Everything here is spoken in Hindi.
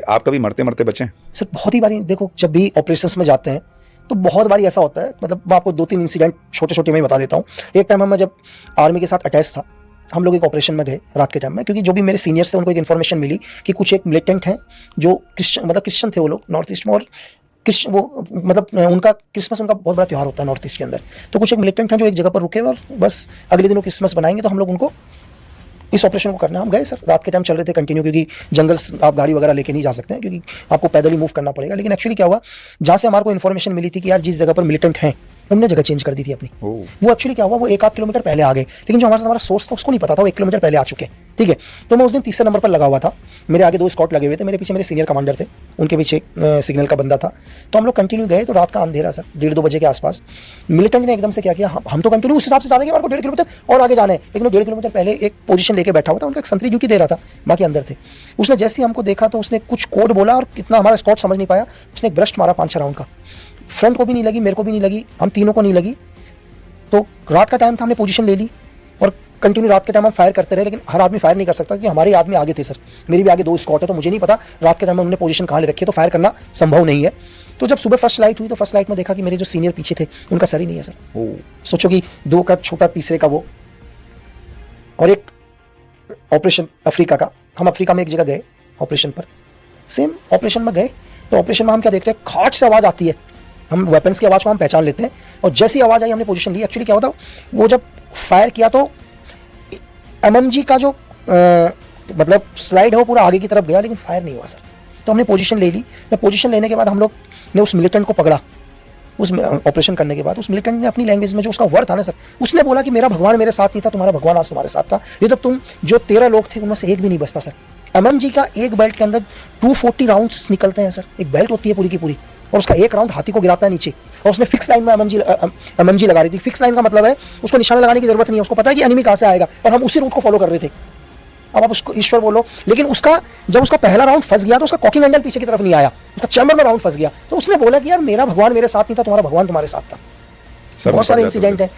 आप कभी मरते मरते बचे? सर बहुत ही बारी देखो, जब भी ऑपरेशंस में जाते हैं तो बहुत बारी ऐसा होता है, मतलब मैं आपको 2-3 इंसिडेंट छोटे छोटे में ही बता देता हूँ। एक टाइम मैं जब आर्मी के साथ अटैच था, हम लोग एक ऑपरेशन में गए रात के टाइम में, क्योंकि जो भी मेरे सीनियर्स थे उनको एक इन्फॉर्मेशन मिली कि कुछ एक मिलिटेंट हैं जो क्रिश्चियन थे, वो लोग नॉर्थ ईस्ट में, और वो मतलब उनका क्रिसमस उनका बहुत बड़ा त्यौहार होता है नॉर्थ ईस्ट के अंदर। तो कुछ एक मिलिटेंट हैं जो एक जगह पर रुके और बस अगले दिन वो क्रिसमस बनाएंगे, तो हम लोग उनको इस ऑपरेशन को करना, हम गए सर। रात के टाइम चल रहे थे कंटिन्यू, क्योंकि जंगल आप गाड़ी वगैरह लेके नहीं जा सकते हैं, क्योंकि आपको पैदल ही मूव करना पड़ेगा। लेकिन एक्चुअली क्या हुआ, जहाँ से हमारे को इन्फॉर्मेशन मिली थी कि यार जिस जगह पर मिलिटेंट हैं, हमने जगह चेंज कर दी थी अपनी। वो एक्चुअली क्या हुआ, वो 1-8 किलोमीटर पहले आ गए, लेकिन जो हमारे साथ हमारा सोर्स था उसको नहीं पता था वो 1 किलोमीटर पहले आ चुके। ठीक है, तो मैं उस दिन तीसरे नंबर पर लगा हुआ था, मेरे आगे 2 स्कॉट लगे हुए थे, मेरे पीछे मेरे सीनियर कमांडर थे, उनके पीछे सिग्नल का बंदा था। तो हम लोग कंटिन्यू गए, तो रात का अंधेरा सर, 1:30-2 बजे के आसपास मिलिटेंट ने एकदम से क्या किया, हम तो कंटिन्यू उस हिसाब से जाने के, हमारे को 1.5 किलोमीटर और आगे जाने, लेकिन वो 1.5 किलोमीटर पहले एक पोजीशन लेके बैठा हुआ था, उनका एक संतरी ड्यूटी दे रहा था, बाकी अंदर थे। उसने जैसे ही हमको देखा तो उसने कुछ कोड बोला, और कितना हमारा स्कॉट समझ नहीं पाया, उसने एक ब्रस्ट मारा 5-6 राउंड का। फ्रंट को भी नहीं लगी, मेरे को भी नहीं लगी, हम तीनों को नहीं लगी। तो रात का टाइम था, हमने पोजीशन ले ली और कंटिन्यू रात के टाइम हम फायर करते रहे, लेकिन हर आदमी फायर नहीं कर सकता, क्योंकि हमारे आदमी आगे थे सर, मेरी भी आगे 2 स्कॉट है, तो मुझे नहीं पता रात के टाइम में उन्होंने पोजीशन कहाँ ले रखी है, तो फायर करना संभव नहीं है। तो जब सुबह फर्स्ट लाइट हुई, तो फर्स्ट लाइट में देखा कि मेरे जो सीनियर पीछे थे उनका सर ही नहीं है सर। सोचो कि 2 का छोटा, तीसरे का वो, और एक ऑपरेशन अफ्रीका का, हम अफ्रीका में एक जगह गए ऑपरेशन पर, सेम ऑपरेशन में गए, तो ऑपरेशन में हम क्या देखते हैं, खाट से आवाज़ आती है, हम वेपन्स की आवाज़ को हम पहचान लेते हैं, और जैसी आवाज़ आई हमने पोजीशन ली। एक्चुअली क्या होता, वो जब फायर किया तो एमएमजी का जो मतलब स्लाइड है वो पूरा आगे की तरफ गया, लेकिन फायर नहीं हुआ सर। तो हमने पोजीशन ले ली। मैं पोजीशन लेने के बाद हम लोग ने उस मिलिटेंट को पकड़ा, उस ऑपरेशन करने के बाद उस मिलिटेंट ने अपनी लैंग्वेज में, जो उसका वर्ड था ना सर, उसने बोला कि मेरा भगवान मेरे साथ नहीं था, तुम्हारा भगवान आज तुम्हारे साथ था, ये तो तुम जो 13 लोग थे उनमें से एक भी नहीं बचता सर। एमएमजी का एक बेल्ट के अंदर 240 राउंड्स निकलते हैं सर, एक बेल्ट होती है पूरी की पूरी, और उसका एक राउंड हाथी को गिराता है नीचे, और उसने फिक्स लाइन में एमएमजी लगा रही थी। फिक्स लाइन का मतलब है उसको निशाना लगाने की जरूरत नहीं है, उसको पता है कि एनिमी कहाँ से आएगा, और हम उसी रूट को फॉलो कर रहे थे। अब आप उसको ईश्वर बोलो, लेकिन उसका जब उसका पहला राउंड फंस गया तो उसका कॉकिंग एंगल पीछे की तरफ नहीं आया, उसका चैम्बर में राउंड फंस गया, तो उसने बोला कि यार मेरा भगवान मेरे साथ नहीं था, तुम्हारा भगवान तुम्हारे साथ था। बहुत सारे इंसिडेंट है।